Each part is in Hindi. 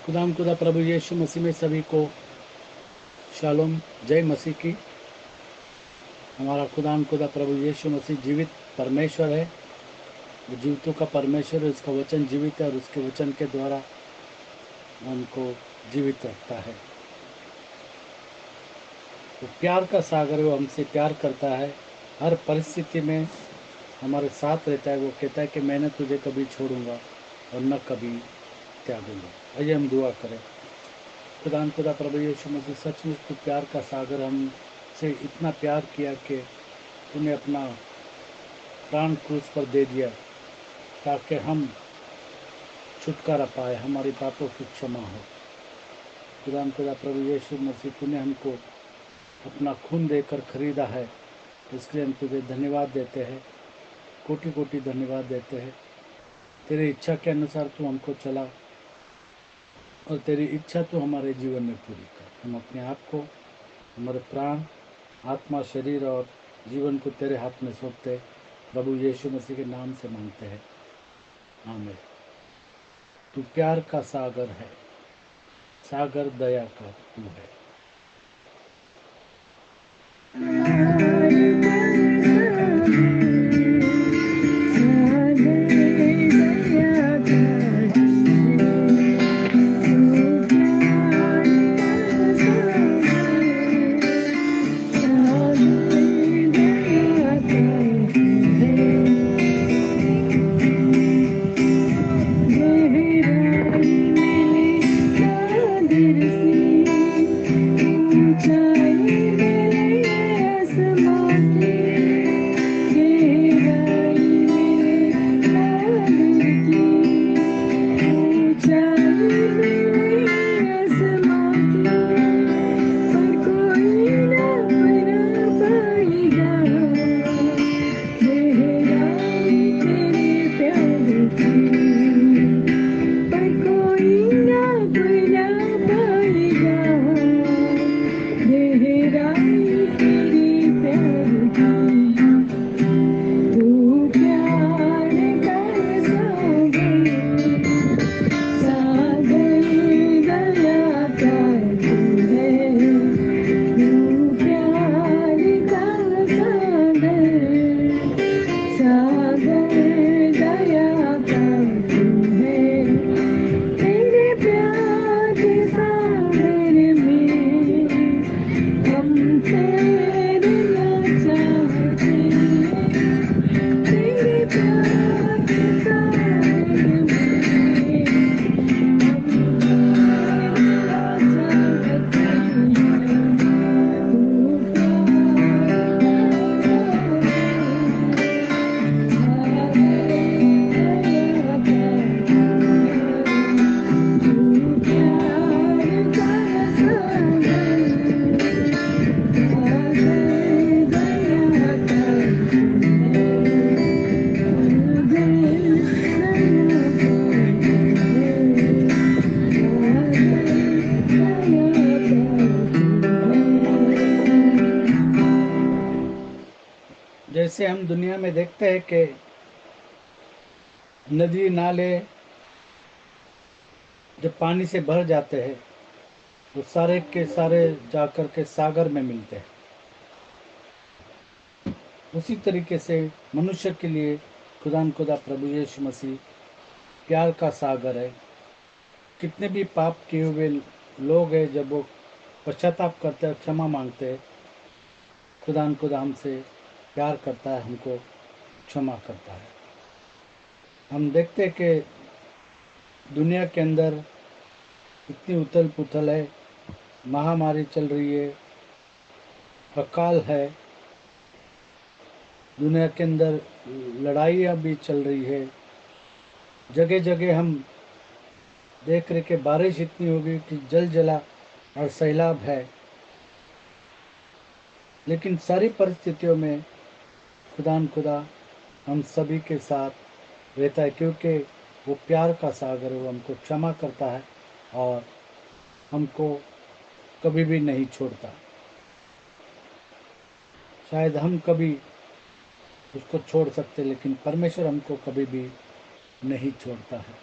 खुदा प्रभु यीशु मसीह में सभी को शालोम, जय मसीह की। हमारा खुदा प्रभु यीशु मसीह जीवित परमेश्वर है। वो जीवितों का परमेश्वर है। उसका वचन जीवित है और उसके वचन के द्वारा हमको जीवित रखता है। वो प्यार का सागर है। वो हमसे प्यार करता है। हर परिस्थिति में हमारे साथ रहता है। वो कहता है कि मैंने तुझे कभी छोड़ूंगा और न कभी त्यागूंगा। आइए हम दुआ करें। खुदा प्रभु यीशु मसीह, सचमुच तू प्यार का सागर हमसे इतना प्यार किया कि तूने अपना प्राण क्रूस पर दे दिया ताकि हम छुटकारा पाए, हमारे पापों की क्षमा हो। खुदा प्रभु यीशु मसीह, तूने हमको अपना खून देकर खरीदा है, इसलिए हम तुझे धन्यवाद देते हैं, कोटि कोटि धन्यवाद देते हैं। तेरी इच्छा के अनुसार तू हमको चला और तेरी इच्छा तू हमारे जीवन में पूरी कर। हम अपने आप को, हमारे प्राण, आत्मा, शरीर और जीवन को तेरे हाथ में सौंपते प्रभु यीशु मसीह के नाम से मांगते हैं, आमीन। तू प्यार का सागर है, सागर दया का तू है। जैसे हम दुनिया में देखते हैं कि नदी नाले जब पानी से भर जाते हैं तो सारे के सारे जाकर के सागर में मिलते हैं। उसी तरीके से मनुष्य के लिए खुदा प्रभु यीशु मसीह प्यार का सागर है। कितने भी पाप किए हुए लोग हैं, जब वो पश्चाताप करते हैं, क्षमा मांगते हैं, खुदा हमसे प्यार करता है, हमको क्षमा करता है। हम देखते हैं कि दुनिया के अंदर इतनी उथल पुथल है, महामारी चल रही है, अकाल है, दुनिया के अंदर लड़ाइयाँ भी चल रही है। जगह जगह हम देख रहे कि बारिश इतनी हो गई कि जल जला और सैलाब है। लेकिन सारी परिस्थितियों में खुदा हम सभी के साथ रहता है, क्योंकि वो प्यार का सागर है। वो हमको क्षमा करता है और हमको कभी भी नहीं छोड़ता। शायद हम कभी उसको छोड़ सकते, लेकिन परमेश्वर हमको कभी भी नहीं छोड़ता है।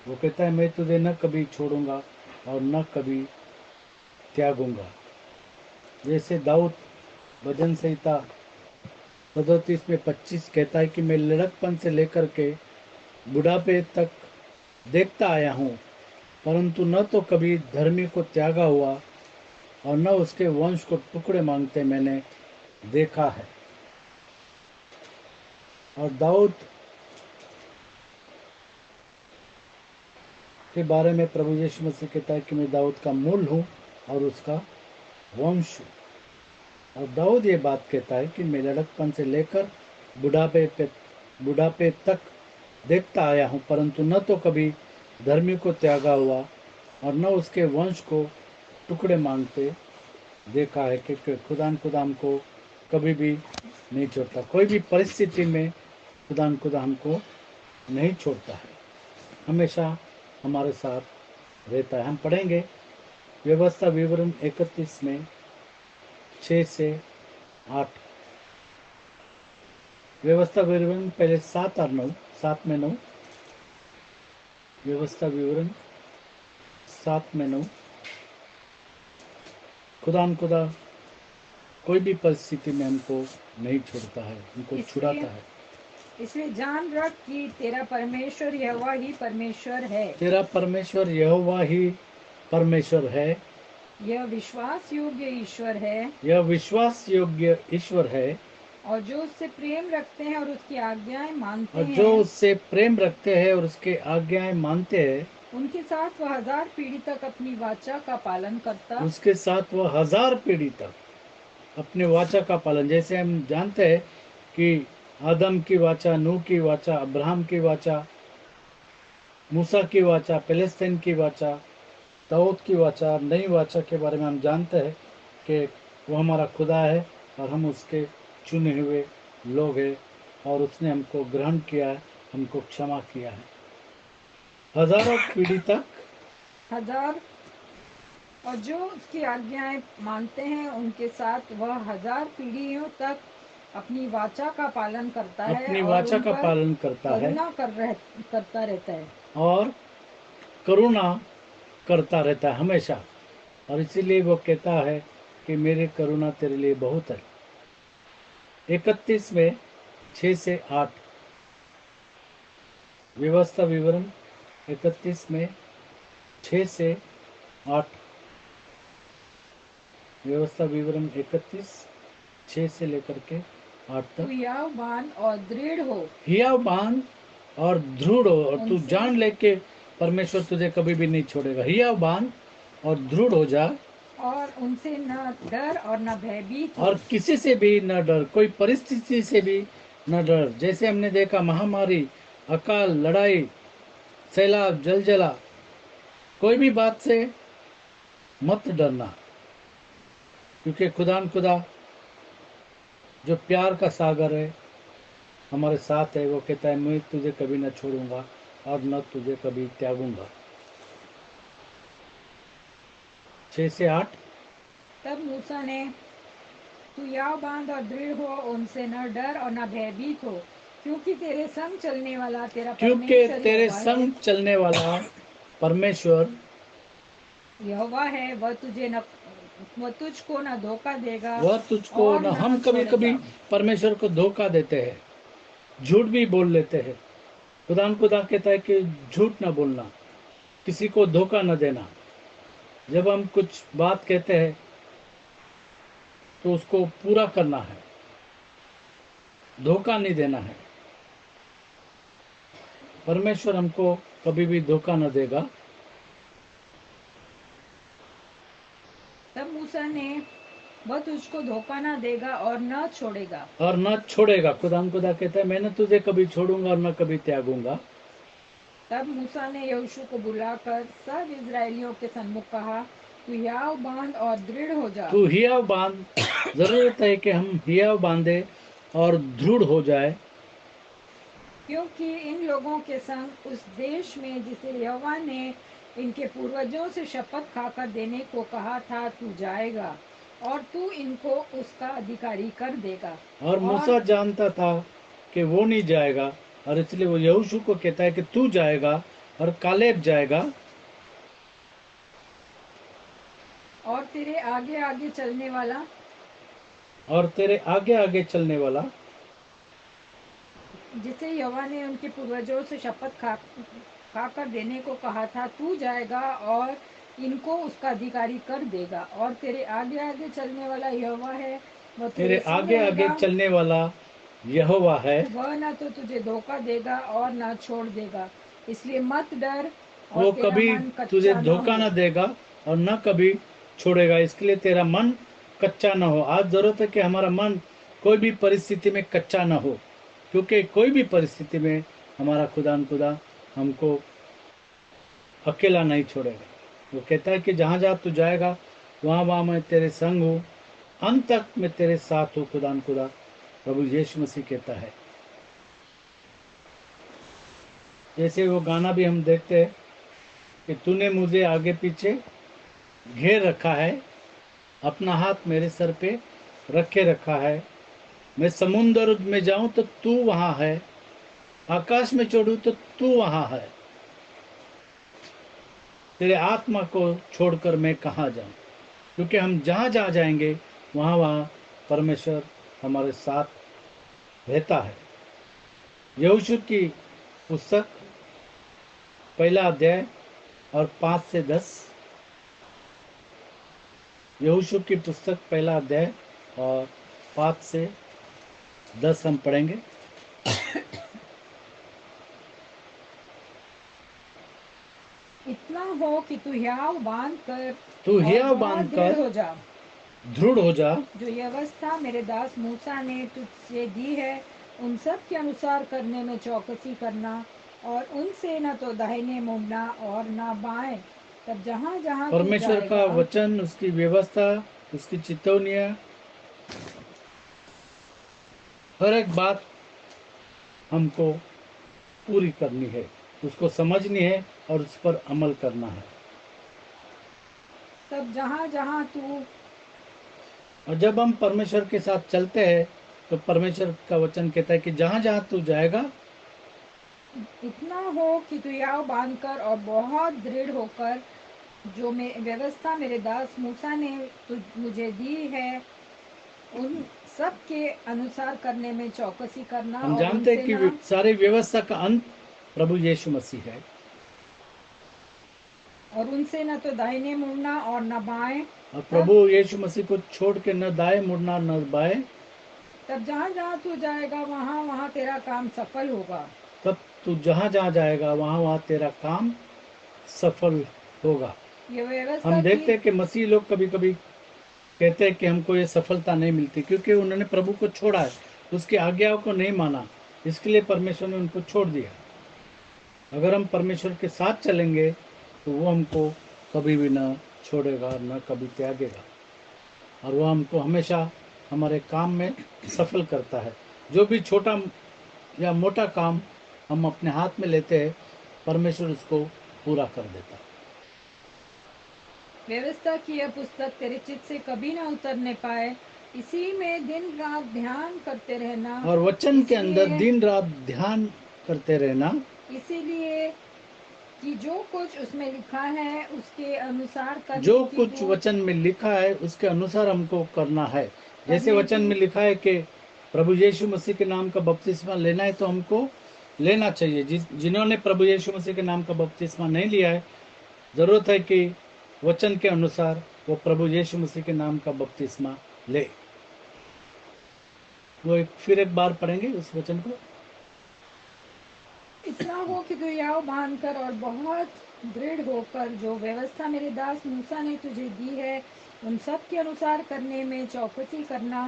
वो कहता है मैं तुझे न कभी छोड़ूंगा और न कभी त्यागूंगा। जैसे दाऊद भजन संहिता 37 में 25 कहता है कि मैं लड़कपन से लेकर के बुढ़ापे तक देखता आया हूँ, परंतु न तो कभी धर्मी को त्यागा हुआ और न उसके वंश को टुकड़े मांगते मैंने देखा है। और दाऊद के बारे में प्रभु यीशु मसीह कहता है कि मैं दाऊद का मूल हूँ और उसका वंश हूँ। और दाऊद ये बात कहता है कि मैं लड़कपन से लेकर बुढ़ापे तक देखता आया हूँ, परंतु न तो कभी धर्मी को त्यागा हुआ और न उसके वंश को टुकड़े मांगते देखा है कि खुदा हमको कभी भी नहीं छोड़ता। कोई भी परिस्थिति में खुदा हमको नहीं छोड़ता है, हमेशा हमारे साथ रहता है। हम पढ़ेंगे व्यवस्था विवरण 31 में 6 से 8। व्यवस्था विवरण पहले 7 और 9, 7 में 9, व्यवस्था विवरण 7 में 9। खुदा कोई भी परिस्थिति में हमको नहीं छोड़ता है, हमको छुड़ाता है। इसलिए जान रख कि तेरा परमेश्वर यहोवा ही परमेश्वर है। तेरा परमेश्वर यहोवा ही परमेश्वर है। यह विश्वास योग्य ईश्वर है। यह विश्वास योग्य ईश्वर है। और जो उससे प्रेम रखते हैं और उसकी आज्ञाएं मानते और हैं, जो उससे प्रेम रखते हैं और उसके आज्ञाएं मानते हैं, उनके साथ वह 1000 पीढ़ी तक अपनी वाचा का पालन करता। उसके साथ वह 1000 पीढ़ी तक अपने वाचा का पालन, जैसे हम जानते हैं कि आदम की वाचा, नूह की वाचा, अब्राहम की वाचा, मूसा की वाचा, पैलेस्तीन की वाचा, दाऊद की वाचा, नई वाचा के बारे में हम जानते हैं कि वो हमारा खुदा है और हम उसके चुने हुए लोग हैं और उसने हमको ग्रहण किया है, हमको क्षमा किया है। हजारों पीढ़ी तक 1000, और जो उसकी आज्ञाएं मानते हैं उनके साथ वह 1000 पीढ़ियों तक अपनी वाचा का पालन करता है, अपनी और वाचा उन का पर पालन करता है करुणा करता रहता है। और करुणा करता रहता है हमेशा। और इसीलिए वो कहता है कि मेरी करुणा तेरे लिए बहुत है। 31 में 6 से 8, व्यवस्था विवरण 31 में 6 से 8। व्यवस्था विवरण 31 6 से लेकर के 8 तू तक। यावबान और दृढ़ हो, हियावबान और दृढ़ हो, और तू उनसे जान ले के परमेश्वर तुझे कभी भी नहीं छोड़ेगा। हियावबान और दृढ़ हो जा, और उनसे न डर और न भयभीत हो। और किसी से भी न डर, कोई परिस्थिति से भी न डर। जैसे हमने देखा महामारी, अकाल, लड़ाई, सैलाब, जलजला, कोई भी बात से मत डरना, क्योंकि खुदा जो प्यार का सागर है हमारे साथ है। वो कहता है मैं तुझे कभी न छोड़ूंगा और न तुझे कभी त्यागूंगा। 6 से 8। तब मूसा ने, तू याव बांध और दृढ़ हो, उनसे न डर और न भयभीत हो, क्योंकि तेरे संग चलने वाला तेरा क्योंकि परमेश्वर तेरे यहोवा है। संग चलने वाला परमेश्वर यहोवा है, वह तुझको न धोखा देगा वह तुझको और न। न हम कभी कभी छोड़ेगा। परमेश्वर को धोखा देते हैं, झूठ भी बोल लेते हैं। खुदा कहता है कि झूठ ना बोलना, किसी को धोखा न देना। जब हम कुछ बात कहते हैं तो उसको पूरा करना है, धोखा नहीं देना है। परमेश्वर हमको कभी भी धोखा न देगा। तब मूसा ने, वह तुझको धोखा न देगा और न छोड़ेगा। और न छोड़ेगा। खुदा कहता है मैं न तुझे कभी छोड़ूंगा और न कभी त्यागूंगा। तब मूसा ने यहोशू को बुलाकर सब इजरायलियों के सम्मुख कहा, तू याव बांध और दृढ़ हो जा। तू हियाव बांध, जरूरत है कि हम हियाव बांधे और दृढ़ हो जाए, क्योंकि इन लोगों के संग उस देश में जिसे यहोवा ने इनके पूर्वजों से शपथ खाकर देने को कहा था तू जाएगा, और तू इनको उसका अधिकारी कर देगा। और मूसा जानता था कि वो नहीं जाएगा, और इसलिए वो यहोशू को कहता है कि तू जाएगा और कालेब जाएगा और तेरे आगे आगे चलने वाला और तेरे आगे आगे चलने वाला जिसे यहोवा ने उनके पूर्वजों से शपथ खाकर देने को कहा था, तू जाएगा और इनको उसका अधिकारी कर देगा। और तेरे आगे आगे चलने वाला यहोवा है, वह तेरे तेरे संग आगे आगे रहेगा। चलने वाला यहोवा है, वह न तो तुझे धोखा देगा और न छोड़ देगा, इसलिए मत डर और वो तेरा कभी मन तुझे कच्चा न धोखा हो। न देगा और न कभी छोड़ेगा। इसके लिए तेरा मन कच्चा न हो। आज जरूरत है कि हमारा मन कोई भी परिस्थिति में कच्चा न हो, क्योंकि कोई भी परिस्थिति में हमारा खुदा हमको अकेला नहीं छोड़ेगा। वो कहता है कि जहां जहां तू जाएगा वहां वहां मैं तेरे संग हूँ, अंत तक मैं तेरे साथ हूँ। खुदा प्रभु यीशु मसीह कहता है। जैसे वो गाना भी हम देखते हैं कि तूने मुझे आगे पीछे घेर रखा है, अपना हाथ मेरे सर पे रखे रखा है। मैं समुद्र में जाऊं तो तू वहां है, आकाश में चढ़ूं तो तू वहां है। तेरे आत्मा को छोड़कर मैं कहाँ जाऊं। क्योंकि हम जहां जहां जाएंगे वहां वहां परमेश्वर हमारे साथ रहता है। यहोशू की पुस्तक पहला अध्याय और 5 से 10। यहोशू की पुस्तक पहला अध्याय और 5 से 10 हम पढ़ेंगे। इतना हो कि तू हियाव बांध कर तू और हियाव बहुत बांध दृढ़ कर हो जा, दृढ़ हो जा, जो व्यवस्था मेरे दास मूसा ने तुझसे दी है, उन सब के अनुसार करने में चौकसी करना, और उनसे न तो दाहिने मुड़ना और न बाएं। तब जहाँ जहाँ तू परमेश्वर का जाएगा, वचन, उसकी व्यवस्था, उसकी चितौनियां, हर एक बात हमको पूरी करनी है, उसको समझनी है और उस पर अमल करना है। तब जहाँ जहाँ तू और जब हम परमेश्वर के साथ चलते हैं तो परमेश्वर का वचन कहता है कि जहां जहां तू जाएगा, इतना हो कि तू याव बांधकर और बहुत दृढ़ होकर, जो व्यवस्था मेरे दास मूसा ने मुझे दी है, उन सब के अनुसार करने में चौकसी करना, हम और जानते हैं उनसे कि ना सारी व्यवस्था का अंत प्रभु यीशु मसीह है। तो दाहिने मुड़ना और न बाएं। और तब प्रभु यीशु मसीह को छोड़ के न दाएं मुड़ना न बाएं। तब जहाँ जहाँ तू जाएगा वहाँ वहाँ तेरा काम सफल होगा। तब तू जहां जहां जाएगा वहां वहां तेरा काम सफल होगा। ये व्यवस्था हम की देखते हैं कि मसीह लोग कभी कभी कहते हैं कि हमको ये सफलता नहीं मिलती, क्योंकि उन्होंने प्रभु को छोड़ा है, उसकी आज्ञाओं को नहीं माना। इसके लिए परमेश्वर ने उनको छोड़ दिया। अगर हम परमेश्वर के साथ चलेंगे तो वो हमको कभी भी न छोड़ेगा, न कभी त्यागेगा, और वो हमको हमेशा हमारे काम में सफल करता है। जो भी छोटा या मोटा काम हम अपने हाथ में लेते हैं, परमेश्वर उसको पूरा कर देता है। व्यवस्था की यह पुस्तक तेरे चित्त से कभी ना उतरने पाए, इसी में दिन रात ध्यान करते रहना। और वचन के अंदर इसलिए दिन रात ध्यान करते रहना, इसीलिए कि जो कुछ उसमें लिखा है उसके अनुसार जो कुछ वचन में लिखा है उसके अनुसार हमको करना है। जैसे करने वचन की में लिखा है कि प्रभु यीशु मसीह के नाम का बपतिस्मा लेना है, तो हमको लेना चाहिए। जिन्होंने प्रभु यीशु मसीह के नाम का बपतिस्मा नहीं लिया है, जरूरत है कि वचन के अनुसार वो प्रभु यीशु मसीह के नाम का बपतिस्मा ले। फिर एक बार पढ़ेंगे उस वचन को। इतना हो कि तू याव बांधकर और बहुत दृढ़ होकर, जो व्यवस्था मेरे दास मूसा ने तुझे दी है, उन सब के अनुसार करने में चौकसी करना,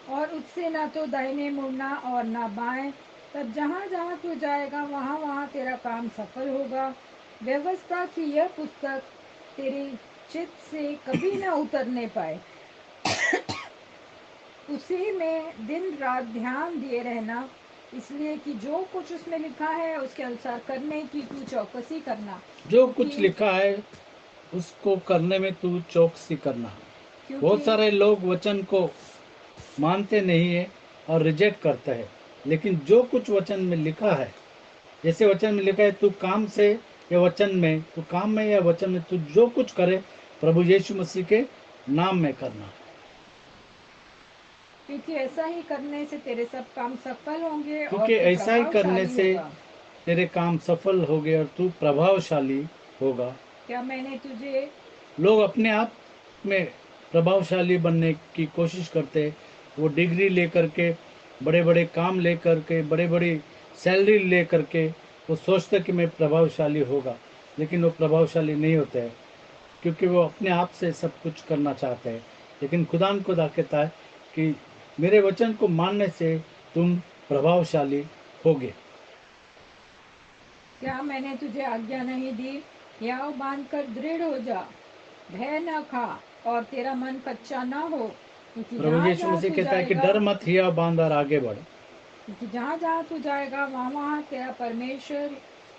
और उससे ना तो दाहिने मुड़ना और ना बाएं। तब जहाँ जहाँ तू जाएगा वहाँ वहाँ तेरा काम सफल होगा। व्यवस्था की यह पुस्तक तेरे चित्त से कभी न उतरने पाए, उसी में दिन रात ध्यान दिए रहना, इसलिए कि जो कुछ उसमें लिखा है उसके अनुसार करने की तू चौकसी करना। जो क्योंकि कुछ लिखा है उसको करने में तू चौकसी करना। क्योंकि बहुत सारे लोग वचन को मानते नहीं है और रिजेक्ट करते हैं, लेकिन जो कुछ वचन में लिखा है, जैसे वचन में लिखा है, तू काम से या वचन में, तो काम में या वचन में तू जो कुछ करे प्रभु यीशु मसीह के नाम में करना। क्योंकि ऐसा ही करने से तेरे सब काम सफल होंगे और क्योंकि तू ऐसा ही करने प्रभावशाली से होगा। तेरे काम सफल हो गए और तू प्रभावशाली होगा। क्या मैंने तुझे लोग अपने आप में प्रभावशाली बनने की कोशिश करते, वो डिग्री लेकर के, बड़े बड़े काम लेकर के, बड़े बड़ी सैलरी लेकर के वो सोचते कि मैं प्रभावशाली होगा, लेकिन वो प्रभावशाली नहीं होते हैं, क्योंकि वो अपने आप से सब कुछ करना चाहते हैं। लेकिन खुदा कहता है कि मेरे वचन को मानने से तुम प्रभावशाली होगे। क्या मैंने तुझे आज्ञा नहीं दी, याव बांध कर दृढ़ हो जा, भय न खा और तेरा मन कच्चा न हो, क्योंकि प्रभु जहाँ यीशु जहाँ मसीह तू कहता है कि जाएगा डर मत, हिया बांध और आगे बढ़। क्योंकि जहाँ जहाँ तू जाएगा वहाँ वहाँ तेरा परमेश्वर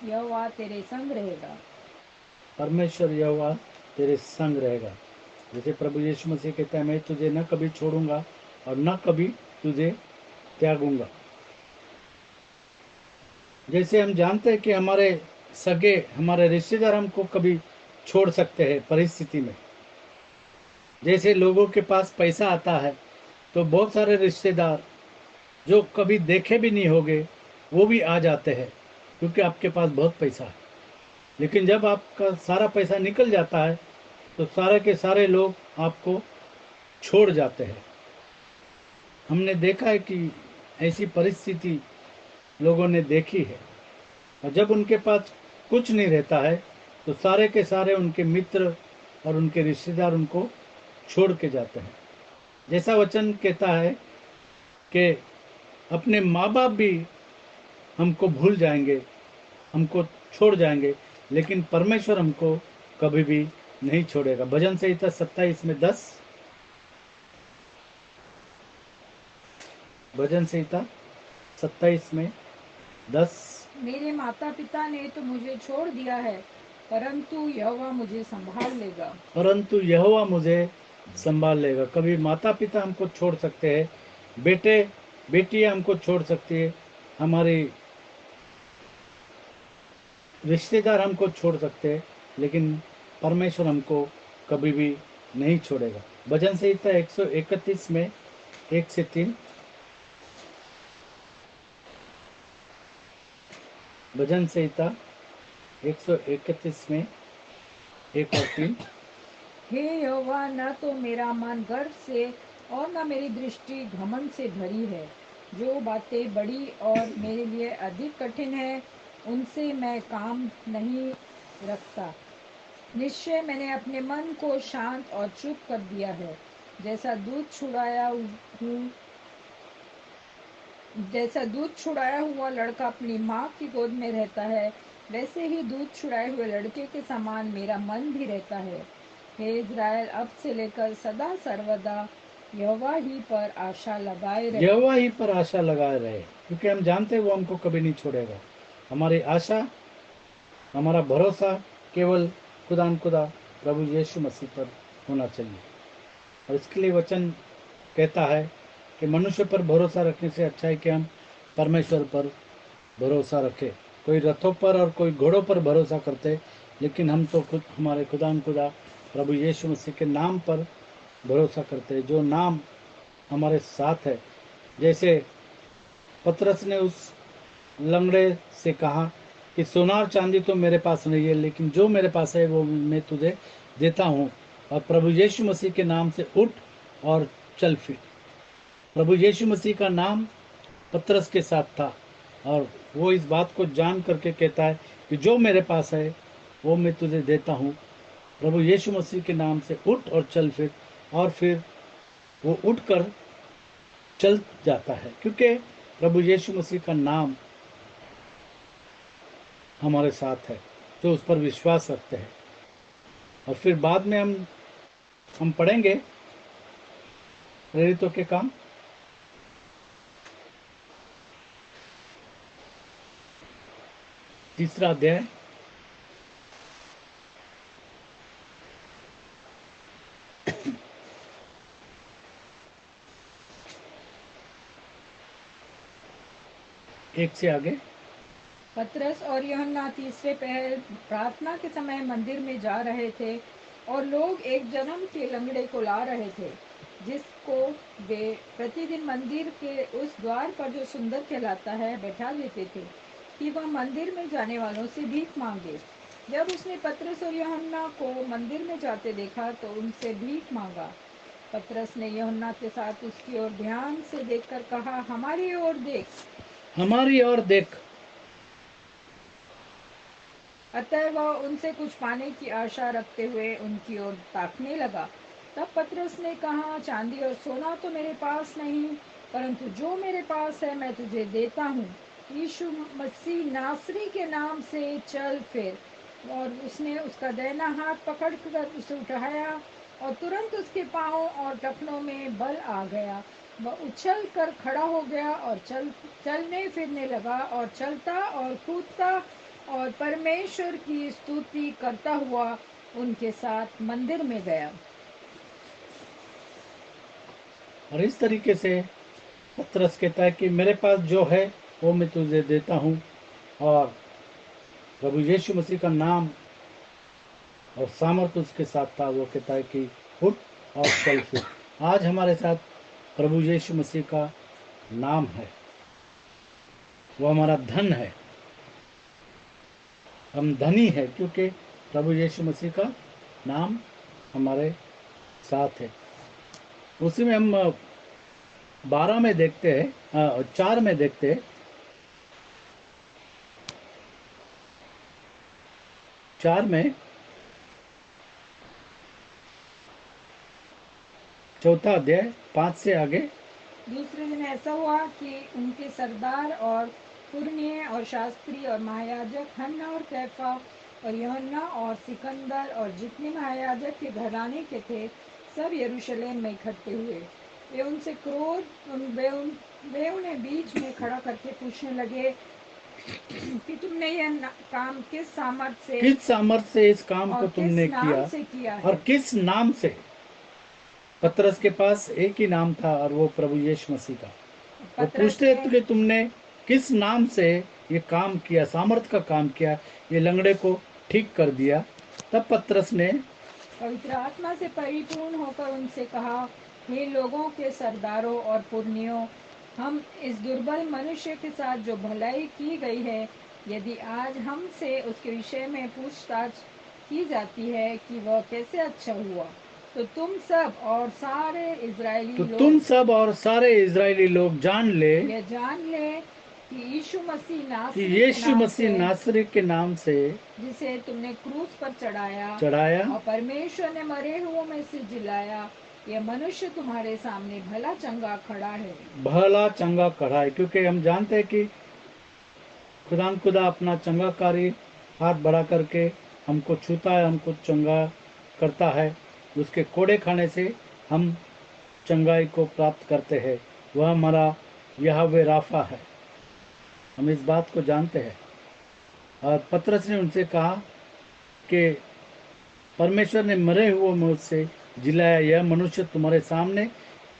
यहोवा तेरे संग रहेगा। परमेश्वर यहोवा तेरे संग रहेगा। जैसे प्रभु यीशु मसीह कहता है मैं तुझे न कभी छोड़ूंगा और न कभी तुझे त्यागूंगा। जैसे हम जानते हैं कि हमारे सगे, हमारे रिश्तेदार हमको कभी छोड़ सकते हैं परिस्थिति में। जैसे लोगों के पास पैसा आता है तो बहुत सारे रिश्तेदार जो कभी देखे भी नहीं होंगे वो भी आ जाते हैं, क्योंकि आपके पास बहुत पैसा है। लेकिन जब आपका सारा पैसा निकल जाता है तो सारे के सारे लोग आपको छोड़ जाते हैं। हमने देखा है कि ऐसी परिस्थिति लोगों ने देखी है। और जब उनके पास कुछ नहीं रहता है तो सारे के सारे उनके मित्र और उनके रिश्तेदार उनको छोड़ के जाते हैं। जैसा वचन कहता है कि अपने माँ बाप भी हमको भूल जाएंगे, हमको छोड़ जाएंगे, लेकिन परमेश्वर हमको कभी भी नहीं छोड़ेगा। भजन संहिता 27:10, भजन संहिता 27:10। मेरे माता पिता ने तो मुझे छोड़ दिया है, परंतु यहोवा मुझे संभाल लेगा। परंतु यहोवा मुझे संभाल लेगा। कभी माता पिता हमको छोड़ सकते हैं, बेटे बेटियां हमको छोड़ सकती है, हमारी रिश्तेदार हमको छोड़ सकते हैं, लेकिन परमेश्वर हमको कभी भी नहीं छोड़ेगा। भजन संहिता 131 में 1 से 3। भजन संहिता 131 में 1 और 3। हे यहोवा, न तो मेरा मन गर्व से और न मेरी दृष्टि घमंड से भरी है। जो बातें बड़ी और मेरे लिए अधिक कठिन है, उनसे मैं काम नहीं रखता। निश्चय मैंने अपने मन को शांत और चुप कर दिया है। जैसा दूध छुड़ाया हूँ जैसा दूध छुड़ाया हुआ लड़का अपनी माँ की गोद में रहता है, वैसे ही दूध छुड़ाए हुए लड़के के समान मेरा मन भी रहता है। हे इज़राइल, अब से लेकर सदा सर्वदा यहोवा ही पर आशा लगाए रहे। यहोवा ही पर आशा लगाए रहे, क्योंकि हम जानते हैं वो हमको कभी नहीं छोड़ेगा। हमारी आशा, हमारा भरोसा केवल खुदा प्रभु यीशु मसीह पर होना चाहिए। और इसके लिए वचन कहता है कि मनुष्य पर भरोसा रखने से अच्छा है कि हम परमेश्वर पर भरोसा रखें। कोई रथों पर और कोई घोड़ों पर भरोसा करते, लेकिन हम तो खुद हमारे खुदा प्रभु यीशु मसीह के नाम पर भरोसा करते हैं, जो नाम हमारे साथ है। जैसे पतरस ने उस लंगड़े से कहा कि सोनार चांदी तो मेरे पास नहीं है, लेकिन जो मेरे पास है वो मैं तुझे देता हूँ, और प्रभु यीशु मसीह के नाम से उठ और चल फिर। प्रभु यीशु मसीह का नाम पतरस के साथ था, और वो इस बात को जान करके कहता है कि जो मेरे पास है वो मैं तुझे देता हूँ। प्रभु यीशु मसीह के नाम से उठ और चल फिर। और फिर वो उठकर चल जाता है, क्योंकि प्रभु यीशु मसीह का नाम हमारे साथ है, जो उस पर विश्वास रखते हैं। और फिर बाद में हम पढ़ेंगे प्रेरितों के काम, तीसरा अध्याय, एक से आगे। पतरस और यूहन्ना तीसरे पहर प्रार्थना के समय मंदिर में जा रहे थे और लोग एक जन्म के लंगड़े को ला रहे थे, जिसको वे प्रतिदिन मंदिर के उस द्वार पर जो सुंदर कहलाता है बैठा देते थे कि वह मंदिर में जाने वालों से भीख मांगे। जब उसने पतरस और यूहन्ना को मंदिर में जाते देखा तो उनसे भीख मांगा। पतरस ने यूहन्ना के साथ उसकी ओर ध्यान से देखकर कहा, हमारी ओर देख। हमारी ओर देख। अतः वह उनसे कुछ पाने की आशा रखते हुए उनकी ओर ताकने लगा। तब पतरस ने कहा, चांदी और सोना तो मेरे पास नहीं, परंतु जो मेरे पास है मैं तुझे देता हूँ। यीशु मसीह नासरी के नाम से चल फिर। और उसने उसका दाहिना हाथ पकड़कर उसे उठाया और तुरंत उसके पांव और टखनों में बल आ गया। वह उछल कर खड़ा हो गया और चलने फिरने लगा और चलता और कूदता और परमेश्वर की स्तुति करता हुआ उनके साथ मंदिर में गया। और इस तरीके से पतरस कहता है कि मेरे पास जो है वो मैं तुझे देता हूँ, और प्रभु यीशु मसीह का नाम और सामर्थ उसके साथ था। वो कहता है कि उठ और चल फिर। आज हमारे साथ प्रभु यीशु मसीह का नाम है, वो हमारा धन है। हम धनी है क्योंकि प्रभु यीशु मसीह का नाम हमारे साथ है। उसी में हम 12 में देखते हैं, 4 में देखते हैं, 4 में चौथा अध्याय 5 से आगे। दूसरे दिन ऐसा हुआ कि उनके सरदार और पुरनिये और शास्त्री और महायाजक हन्ना और कैफा और यूहन्ना और सिकंदर और जितने महायाजक के घराने के थे सब यरूशलेम में इकट्ठे हुए। वे उनसे वे उन्हें बीच में खड़ा करके पूछने लगे कि तुमने यह काम किस सामर्थ से इस काम को और तुमने किस नाम किया, से किया और है। किस नाम से। पतरस के पास एक ही नाम था और वो प्रभु यीशु मसीह का। वो पतरस पूछते ने थे कि तुमने किस नाम से ये काम किया, सामर्थ का काम किया, ये लंगड़े को ठीक कर दिया। तब पतरस ने पवित्र आत्मा से परिपूर्ण होकर उनसे कहा, हे लोगों के सरदारों और पुरनियों, हम इस दुर्बल मनुष्य के साथ जो भलाई की गई है, यदि आज हमसे उसके विषय में पूछताछ की जाती है कि वह कैसे अच्छा हुआ, तो तुम सब और सारे इजरायली लोग जान ले यह जान ले कि यीशु मसीह कि नासरी के यीशु नाम मसीह से, नासरी के नाम से जिसे तुमने क्रूस पर चढ़ाया चढ़ाया और परमेश्वर ने मरे हुओं में से जिलाया, यह मनुष्य तुम्हारे सामने भला चंगा खड़ा है। भला चंगा खड़ा है। क्योंकि हम जानते हैं कि खुदा अपना चंगाकारी हाथ बढ़ा करके हमको छूता है, हमको चंगा करता है। उसके कोड़े खाने से हम चंगाई को प्राप्त करते हैं। वह हमारा यहोवा राफा है, हम इस बात को जानते हैं। और पतरस ने उनसे कहा कि परमेश्वर ने मरे हुए मुझसे जिलाया, यह मनुष्य तुम्हारे सामने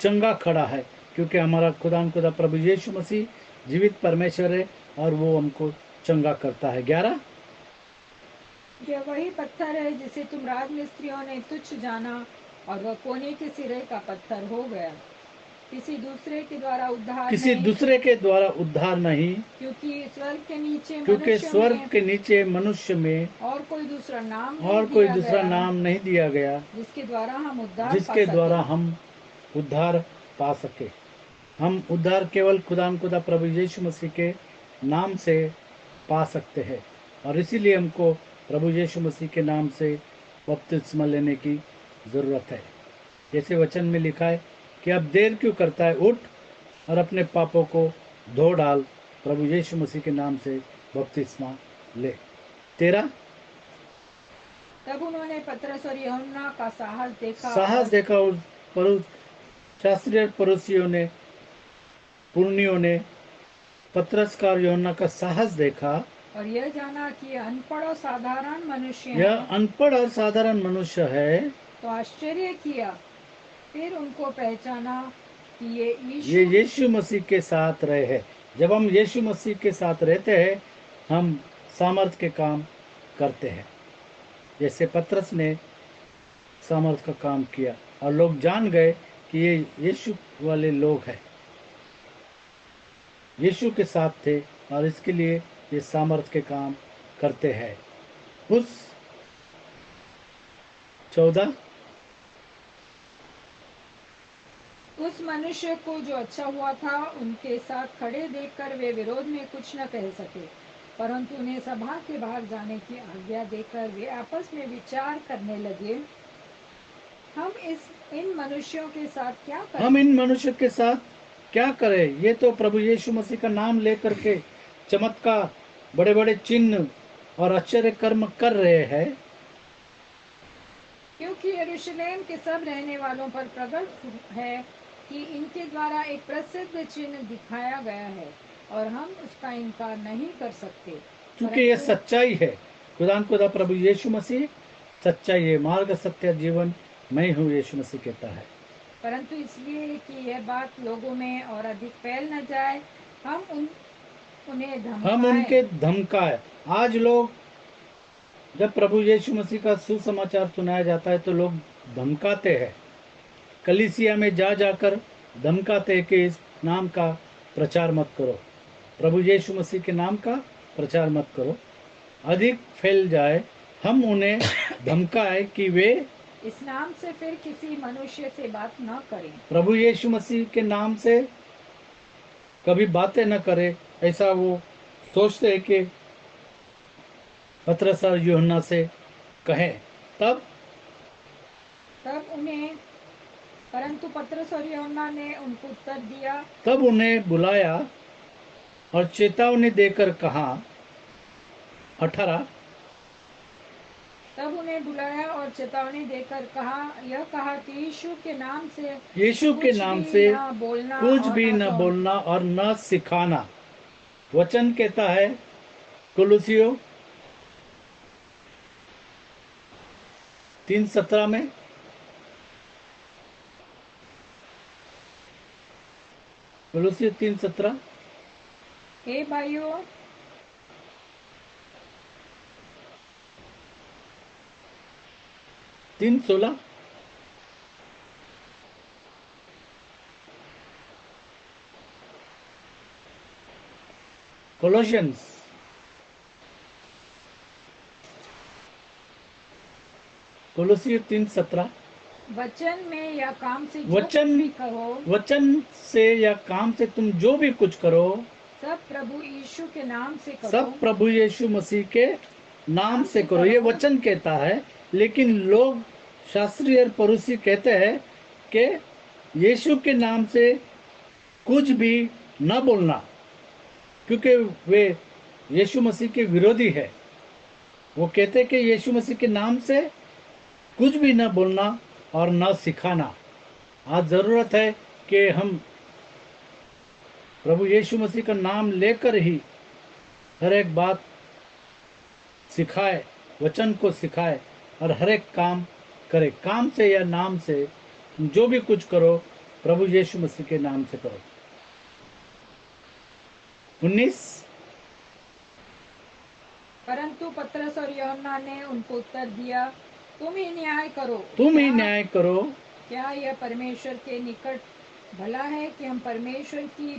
चंगा खड़ा है, क्योंकि हमारा खुदा प्रभु यीशु मसीह जीवित परमेश्वर है और वो हमको चंगा करता है। 11 यह वही पत्थर है जिसे तुम राजमिस्त्रियों ने तुच्छ जाना, और वह कोने के सिरे का पत्थर हो गया, किसी दूसरे के द्वारा उद्धार नहीं, क्योंकि स्वर्ग के नीचे मनुष्य में और कोई दूसरा नाम नहीं दिया गया जिसके द्वारा हम उद्धार पा सके। हम उद्धार केवल खुदा प्रभु यीशु मसीह के नाम से पा सकते हैं, और इसीलिए हमको प्रभु यीशु मसीह के नाम से बपतिस्मा लेने की ज़रूरत है। जैसे वचन में लिखा है कि अब देर क्यों करता है, उठ और अपने पापों को धो डाल, प्रभु यीशु मसीह के नाम से बपतिस्मा ले। 13 तब उन्होंने पतरस और यूहन्ना का साहस देखा और शास्त्रीय पड़ोसियों ने, पुरनियों ने पतरस का और यूहन्ना का साहस देखा और यह जाना कि यह अनपढ़ और साधारण मनुष्य है, तो आश्चर्य किया। फिर उनको पहचाना कि ये यीशु मसीह के साथ रहे हैं। जब हम यीशु मसीह के साथ रहते हैं हम सामर्थ के काम करते हैं, जैसे पतरस ने सामर्थ का काम किया और लोग जान गए कि ये यीशु वाले लोग हैं, यीशु के साथ थे और इसके लिए ये सामर्थ के काम करते हैं। उस 14 उस मनुष्य को जो अच्छा हुआ था उनके साथ खड़े देखकर वे विरोध में कुछ न कह सके, परंतु उन्हें सभा के बाहर जाने की आज्ञा देकर वे आपस में विचार करने लगे, हम इन मनुष्यों के साथ क्या करें? हम इन मनुष्य के साथ क्या करें? ये तो प्रभु यीशु मसीह का नाम लेकर के चमत्कार, बड़े बड़े चिन्ह और आश्चर्य कर्म कर रहे हैं। क्योंकि यरूशलेम के सब रहने वालों पर प्रकट है कि इनके द्वारा एक प्रसिद्ध चिन्ह दिखाया गया है और हम उसका इनकार नहीं कर सकते, क्योंकि ये सच्चाई है। खुदा प्रभु यीशु मसीह सच्चाई है, मार्ग सत्य जीवन मैं हूँ, यीशु मसीह कहता है। परंतु इसलिए कि यह बात लोगों में और अधिक फैल न जाए, हम उनके धमकाए। आज लोग जब प्रभु यीशु मसीह का सुसमाचार सुनाया जाता है तो लोग धमकाते हैं, कलीसिया में जा जाकर धमकाते हैं कि इस नाम का प्रचार मत करो, प्रभु यीशु मसीह के नाम का प्रचार मत करो, अधिक फैल जाए। हम उन्हें धमकाए कि वे इस नाम से फिर किसी मनुष्य से बात न करें, प्रभु यीशु मसीह के नाम से कभी बातें न करें। ऐसा वो सोचते हैं कि पतरस और यूहन्ना से कहें। तब उन्हें, परंतु पतरस और यूहन्ना ने उनको उत्तर दिया, तब उन्हें बुलाया और चेतावनी देकर कहा। 18 तब उन्हें बुलाया और चेतावनी देकर कहा, यह कहा कि यीशु के नाम से कुछ भी न बोलना और न सिखाना। वचन कहता है कुलुसियों 3:17 में, कुलुसियों 3:17, हे भाइयों, 3:16, कोलोशियंस 3:17, वचन में या काम से वचन से या काम से तुम जो भी कुछ करो, सब प्रभु यीशु के नाम से करो, सब प्रभु यीशु मसीह के नाम से करो। ये वचन कहता है, लेकिन लोग शास्त्री और फरीसी कहते हैं कि यीशु के नाम से कुछ भी न बोलना, क्योंकि वे यीशु मसीह के विरोधी है। वो कहते हैं कि यीशु मसीह के नाम से कुछ भी न बोलना और न सिखाना। आज जरूरत है कि हम प्रभु यीशु मसीह का नाम लेकर ही हर एक बात सिखाए, वचन को सिखाए और हर एक काम करे। काम से या नाम से जो भी कुछ करो, प्रभु यीशु मसीह के नाम से करो। 19 परंतु पतरस और यूहन्ना ने उनको उत्तर दिया, तुम ही न्याय करो। क्या यह परमेश्वर के निकट भला है कि हम परमेश्वर की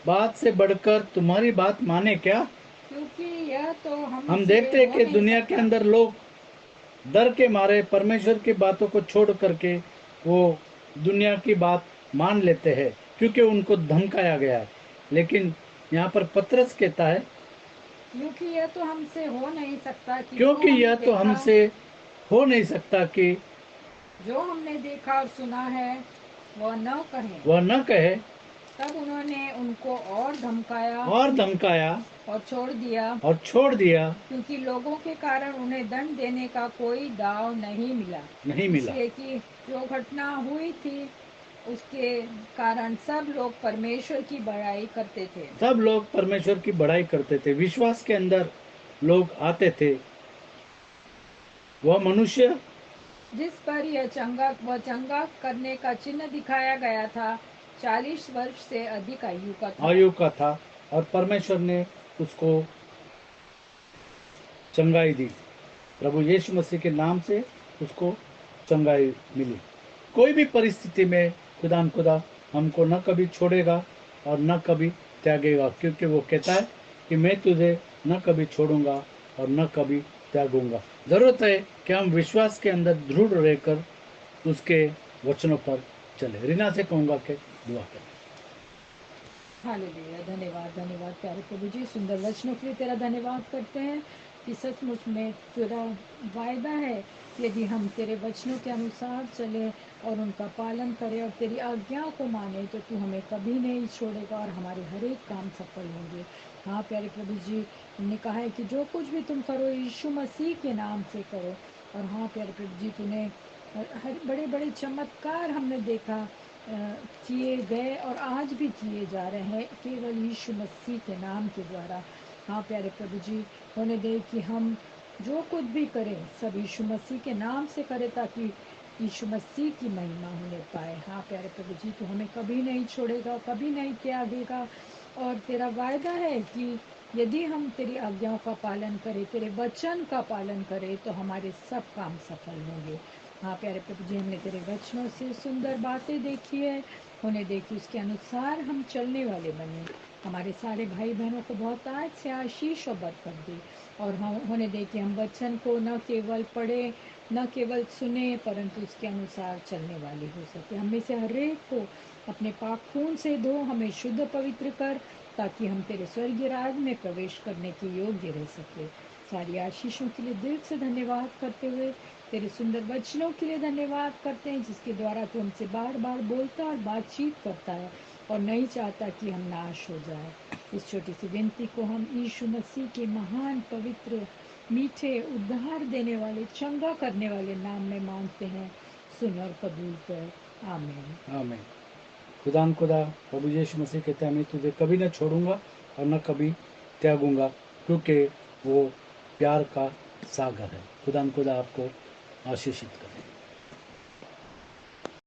बात से बढ़कर तुम्हारी बात माने क्या? क्योंकि यह तो हम देखते हैं कि दुनिया के अंदर लोग डर के मारे परमेश्वर की बातों को छोड़ करके वो दुनिया की बात मान लेते हैं, क्योंकि उनको धमकाया गया है। लेकिन यहाँ पर पतरस कहता है, क्योंकि यह तो हमसे हो नहीं सकता कि जो हमने देखा और सुना है वह न कहे। तब उन्होंने उनको और धमकाया और छोड़ दिया, क्योंकि लोगों के कारण उन्हें दंड देने का कोई दाव नहीं मिला। इसलिए कि जो घटना हुई थी उसके कारण सब लोग परमेश्वर की बड़ाई करते थे। विश्वास के अंदर लोग आते थे। वह मनुष्य जिस पर यह चंगा करने का चिन्ह दिखाया गया था 40 वर्ष से अधिक आयु का था। और परमेश्वर ने उसको चंगाई दी। प्रभु यीशु मसीह के नाम से उसको चंगाई मिली। कोई भी परिस्थिति में खुदा हमको न कभी छोड़ेगा और न कभी त्यागेगा, क्योंकि वो कहता है कि मैं तुझे न कभी छोड़ूंगा और न कभी त्यागूंगा। जरूरत है कि हम विश्वास के अंदर दृढ़ रहकर उसके वचनों पर चले। रीना से कहूंगा कि दुआ करें। हालेलुया, धन्यवाद धन्यवाद प्यारे प्रभु जी, सुंदर वचनों के लिए तेरा धन्यवाद करते हैं कि सचमुच में तेरा वायदा है यदि हम तेरे वचनों के अनुसार चले और उनका पालन करें और तेरी आज्ञाओं को माने तो तू हमें कभी नहीं छोड़ेगा और हमारे हर एक काम सफल होंगे। हाँ प्यारे प्रभु जी, हमने कहा है कि जो कुछ भी तुम करो यीशु मसीह के नाम से करो। और हाँ प्यारे प्रभु जी, तूने हर बड़े बड़े चमत्कार हमने देखा किए गए और आज भी किए जा रहे हैं केवल यीशु मसीह के नाम के द्वारा। हाँ प्यारे प्रभु जी, होने दे कि हम जो कुछ भी करें सब यीशु मसीह के नाम से करें ताकि यीशु मसीह की महिमा होने पाए। हाँ प्यारे प्रभु जी, तो हमें कभी नहीं छोड़ेगा, कभी नहीं त्यागेगा। और तेरा वायदा है कि यदि हम तेरी आज्ञाओं का पालन करें, तेरे वचन का पालन करें तो हमारे सब काम सफल होंगे। हाँ प्यारे प्रभु जी, हमने तेरे वचनों से सुंदर बातें देखी है, उन्हें देखी उसके अनुसार हम चलने वाले बने। हमारे सारे भाई बहनों को बहुत आज से आशीष और बरकत दे और हम होने दे कि हम वचन को न केवल पढ़े, न केवल सुने, परंतु उसके अनुसार चलने वाले हो सके। हमें से हर एक को अपने पाक खून से धो, हमें शुद्ध पवित्र कर, ताकि हम तेरे स्वर्गीय राज में प्रवेश करने के योग्य रह सके। सारी आशीषों के लिए दिल से धन्यवाद करते हुए तेरे सुंदर वचनों के लिए धन्यवाद करते हैं जिसके द्वारा तू हमसे बार बार बोलता और बातचीत करता है और नहीं चाहता कि हम नाश हो जाए। इस छोटी सी विनती को हम यीशु मसीह के महान पवित्र मीठे उद्धार देने वाले चंगा करने वाले नाम में मांगते हैं, सुन और कबूल कर, आमीन। आमीन। खुदा प्रभु यीशु मसीह कहते हैं मैं तुझे कभी न छोड़ूंगा और न कभी त्यागूंगा, क्योंकि वो प्यार का सागर है। खुदा आपको आशीषित करे।